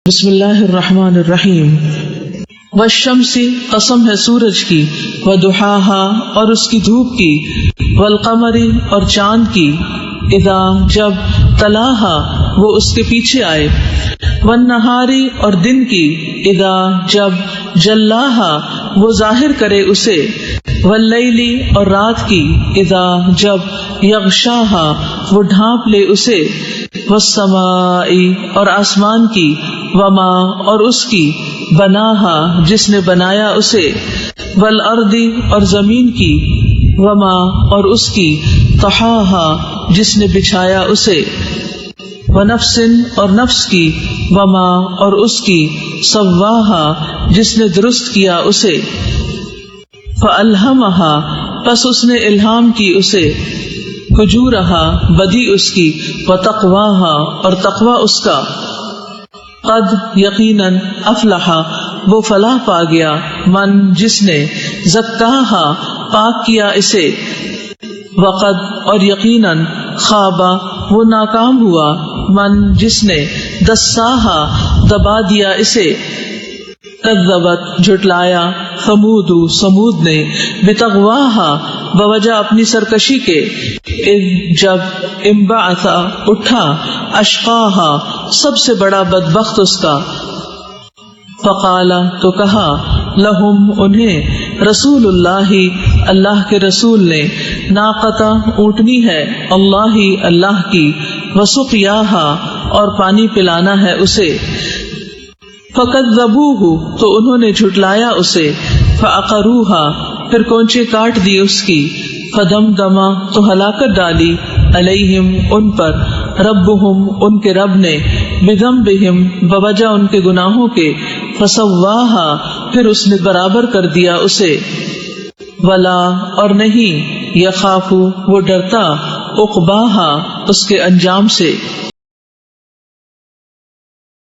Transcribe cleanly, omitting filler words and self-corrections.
بسم اللہ الرحمن الرحیم۔ والشمس قسم ہے سورج کی، وضحاها اور اس کی دھوپ کی، والقمر اور چاند کی، اذا جب تلاہا وہ اس کے پیچھے آئے، والنہار اور دن کی، اذا جب جلاہا وہ ظاہر کرے اسے، واللیل اور رات کی، اذا جب یغشاہا وہ ڈھانپ لے اسے، والسماء اور آسمان کی، وما اور اس کی، بناہا جس نے بنایا اسے، والارض اور زمین کی، وما اور اس کی، طحاہا جس نے بچھایا اسے، ونفس اور نفس کی، وما اور اس کی، سواہا جس نے درست کیا اسے، فألہمہا پس اس نے الہام کی اسے، فجورہا بدی اس کی، وتقواہا اور تقوی اس کا، قد یقیناً افلحا وہ فلاح پا گیا، من جس نے، زکاہا پاک کیا اسے، وقد اور یقیناً خابا وہ ناکام ہوا، من جس نے، دساہا دبا دیا اسے، کذبت جھٹلایا، سمود نے، بتغواہا بوجہ اپنی سرکشی کے، جب انبعث اٹھا، اشقاہا سب سے بڑا بدبخت اس کا، فقال تو کہا، لہم انہیں، رسول اللہ اللہ کے رسول نے، ناقۃ اونٹنی ہے، اللہ کی، وسقیاہا اور پانی پلانا ہے اسے، فکذبوہ تو انہوں نے جھٹلایا اسے، فعقروہا پھر کونچے کاٹ دی اس کی، فدمدما تو ہلاکت ڈالی، علیہم ان پر، ربہم ان کے رب نے، بذنبہم بوجہ ان کے گناہوں کے، فسواہا پھر اس نے برابر کر دیا اسے، ولا اور نہیں، یخافو وہ ڈرتا، عقباہا اس کے انجام سے۔